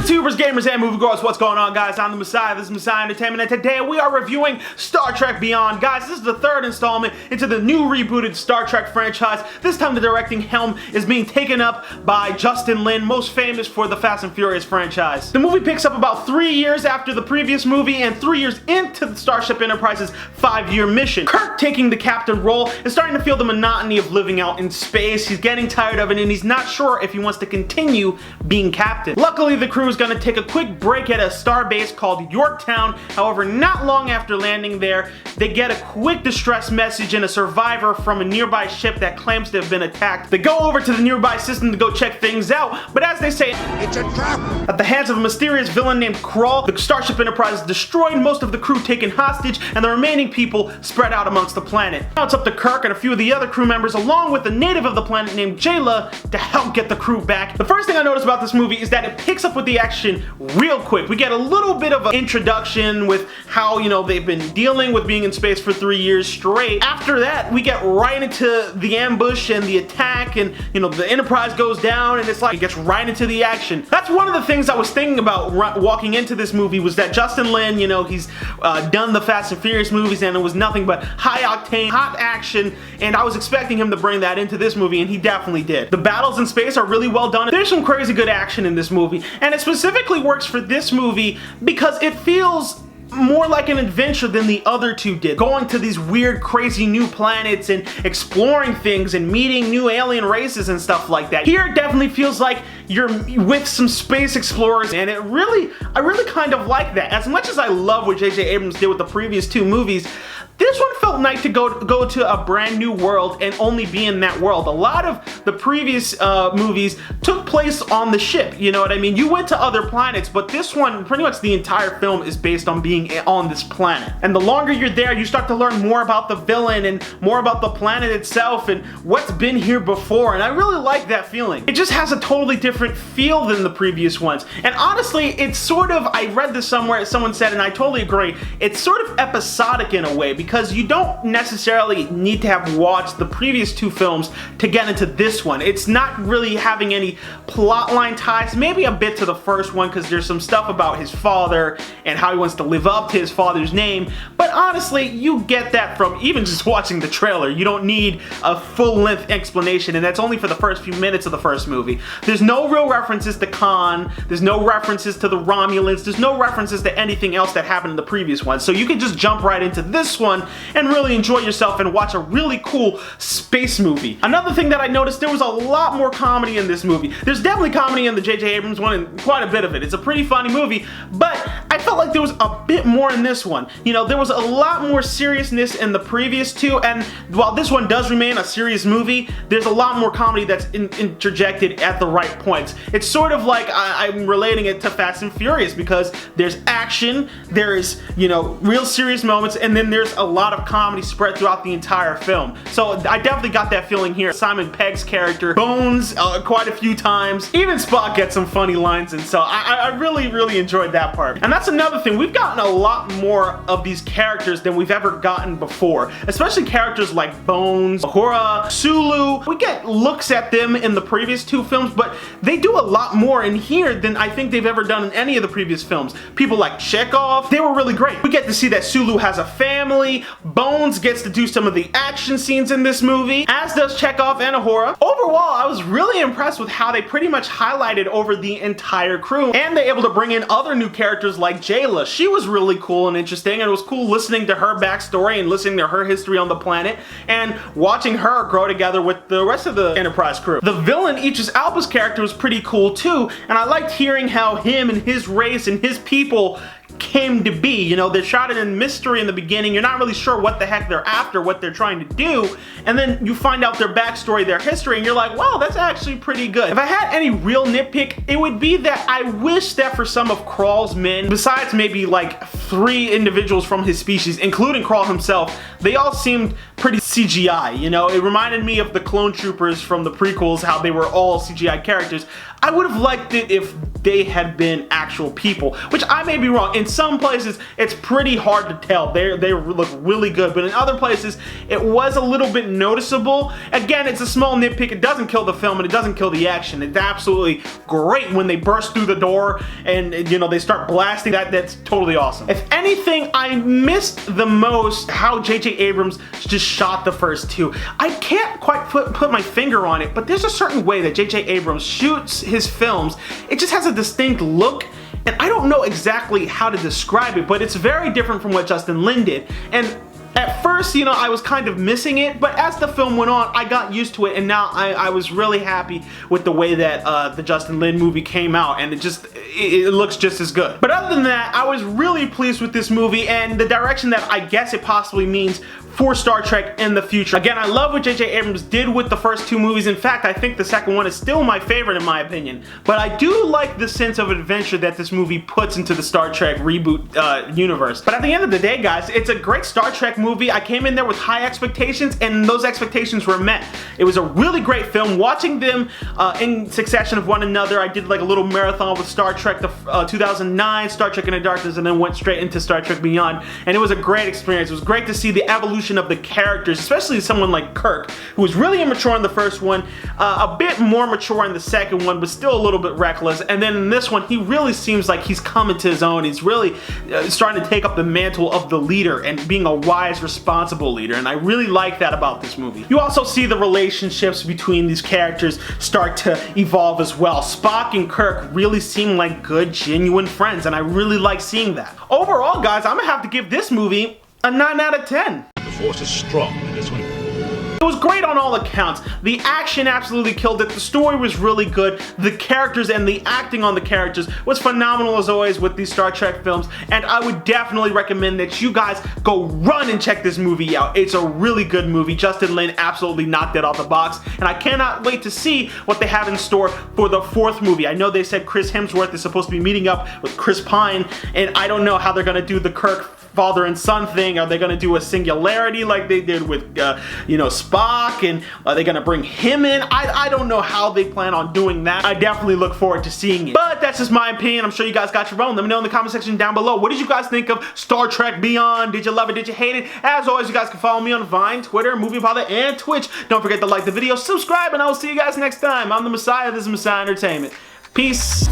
YouTubers, gamers, and moviegoers, what's going on, guys? I'm the Messiah, this is Messiah Entertainment, and today we are reviewing Star Trek Beyond. Guys, this is the third installment into the new rebooted Star Trek franchise. This time the directing helm is being taken up by Justin Lin, most famous for the Fast and Furious franchise. The movie picks up about 3 years after the previous movie and 3 years into the Starship Enterprise's 5-year mission. Kirk, taking the captain role, is starting to feel the monotony of living out in space. He's getting tired of it and he's not sure if he wants to continue being captain. Luckily, the crew is going to take a quick break at a starbase called Yorktown. However, not long after landing there, they get a quick distress message and a survivor from a nearby ship that claims to have been attacked. They go over to the nearby system to go check things out, but as they say, it's a trap! At the hands of a mysterious villain named Krull, the Starship Enterprise is destroyed, most of the crew taken hostage, and the remaining people spread out amongst the planet. Now it's up to Kirk and a few of the other crew members, along with a native of the planet named Jayla, to help get the crew back. The first thing I noticed about this movie is that it picks up with the action real quick. We get a little bit of an introduction with how, they've been dealing with being in space for 3 years straight. After that, we get right into the ambush and the attack, and the Enterprise goes down, and it's like it gets right into the action. That's one of the things I was thinking about walking into this movie, was that Justin Lin, he's done the Fast and Furious movies and it was nothing but high octane, hot action, and I was expecting him to bring that into this movie, and he definitely did. The battles in space are really well done. There's some crazy good action in this movie, and it specifically works for this movie because it feels more like an adventure than the other two did. Going to these weird, crazy new planets and exploring things and meeting new alien races and stuff like that. Here it definitely feels like you're with some space explorers, and I really kind of like that. As much as I love what J.J. Abrams did with the previous two movies, this one felt nice to go to a brand new world and only be in that world. A lot of the previous movies took place on the ship, you know what I mean? You went to other planets, but this one, pretty much the entire film is based on being on this planet. And the longer you're there, you start to learn more about the villain and more about the planet itself and what's been here before, and I really like that feeling. It just has a totally different feel than the previous ones. And honestly, it's sort of, I read this somewhere, someone said, and I totally agree, it's sort of episodic in a way, because you don't necessarily need to have watched the previous two films to get into this one. It's not really having any plotline ties, maybe a bit to the first one, because there's some stuff about his father and how he wants to live up to his father's name, but honestly, you get that from even just watching the trailer. You don't need a full-length explanation, and that's only for the first few minutes of the first movie. There's no real references to Khan, there's no references to the Romulans, there's no references to anything else that happened in the previous one, so you can just jump right into this one and really enjoy yourself and watch a really cool space movie. Another thing that I noticed, there was a lot more comedy in this movie. There's definitely comedy in the J.J. Abrams one, and quite a bit of it. It's a pretty funny movie, but I felt like there was a bit more in this one. There was a lot more seriousness in the previous two, and while this one does remain a serious movie, there's a lot more comedy that's interjected at the right points. It's sort of like I'm relating it to Fast and Furious, because there's action, there's, real serious moments, and then there's a lot of comedy spread throughout the entire film. So I definitely got that feeling here. Simon Pegg's character, Bones, quite a few times. Even Spock gets some funny lines, and so I really enjoyed that part. And that's another thing. We've gotten a lot more of these characters than we've ever gotten before, especially characters like Bones, Uhura, Sulu. We get looks at them in the previous two films, but they do a lot more in here than I think they've ever done in any of the previous films. People like Chekhov, they were really great. We get to see that Sulu has a family. Bones gets to do some of the action scenes in this movie, as does Chekhov and Uhura. Overall, I was really impressed with how they pretty much highlighted over the entire crew, and they're able to bring in other new characters like Jayla. She was really cool and interesting, and it was cool listening to her backstory and listening to her history on the planet and watching her grow together with the rest of the Enterprise crew. The villain, Idris Elba's character, was pretty cool too, and I liked hearing how him and his race and his people came to be. They're shrouded in mystery in the beginning. You're not really sure what the heck they're after, what they're trying to do, and then you find out their backstory, their history, and you're like, wow, that's actually pretty good. If I had any real nitpick, it would be that I wish that for some of Krull's men, besides maybe like 3 individuals from his species, including Krull himself, they all seemed pretty CGI, you know? It reminded me of the clone troopers from the prequels, how they were all CGI characters. I would have liked it if they had been actual people, which I may be wrong. In some places, it's pretty hard to tell. They look really good, but in other places, it was a little bit noticeable. Again, it's a small nitpick. It doesn't kill the film and it doesn't kill the action. It's absolutely great when they burst through the door and, you know, they start blasting. That's totally awesome. If anything, I missed the most how J.J. Abrams just shot the first two. I can't quite put my finger on it, but there's a certain way that J.J. Abrams shoots his films. It just has a distinct look, and I don't know exactly how to describe it, but it's very different from what Justin Lin did. And at first, you know, I was kind of missing it, but as the film went on, I got used to it, and now I was really happy with the way that the Justin Lin movie came out, and it looks just as good. But other than that, I was really pleased with this movie and the direction that I guess it possibly means for Star Trek in the future. Again, I love what J.J. Abrams did with the first two movies. In fact, I think the second one is still my favorite in my opinion. But I do like the sense of adventure that this movie puts into the Star Trek reboot universe. But at the end of the day, guys, it's a great Star Trek movie. I came in there with high expectations, and those expectations were met. It was a really great film. Watching them in succession of one another, I did like a little marathon with Star Trek 2009, Star Trek Into Darkness, and then went straight into Star Trek Beyond. And it was a great experience. It was great to see the evolution of the characters, especially someone like Kirk, who was really immature in the first one, a bit more mature in the second one, but still a little bit reckless. And then in this one, he really seems like he's coming to his own. He's really starting to take up the mantle of the leader and being a wise, responsible leader. And I really like that about this movie. You also see the relationships between these characters start to evolve as well. Spock and Kirk really seem like good, genuine friends, and I really like seeing that. Overall, guys, I'm gonna have to give this movie a 9 out of 10. The Force is strong in this one. It was great on all accounts. The action absolutely killed it. The story was really good. The characters and the acting on the characters was phenomenal as always with these Star Trek films, and I would definitely recommend that you guys go run and check this movie out. It's a really good movie. Justin Lin absolutely knocked it out the box, and I cannot wait to see what they have in store for the fourth movie. I know they said Chris Hemsworth is supposed to be meeting up with Chris Pine, and I don't know how they're gonna do the Kirk father and son thing. Are they gonna do a singularity like they did with you know, Spock, and are they gonna bring him in? I don't know how they plan on doing that. I definitely look forward to seeing it, but that's just my opinion. I'm sure you guys got your own. Let me know in the comment section down below. What did you guys think of Star Trek Beyond? Did you love it? Did you hate it? As always, you guys can follow me on Vine, Twitter, Movie Pilot, and Twitch. Don't forget to like the video, subscribe, and I will see you guys next time. I'm the Messiah. This is Messiah Entertainment. Peace.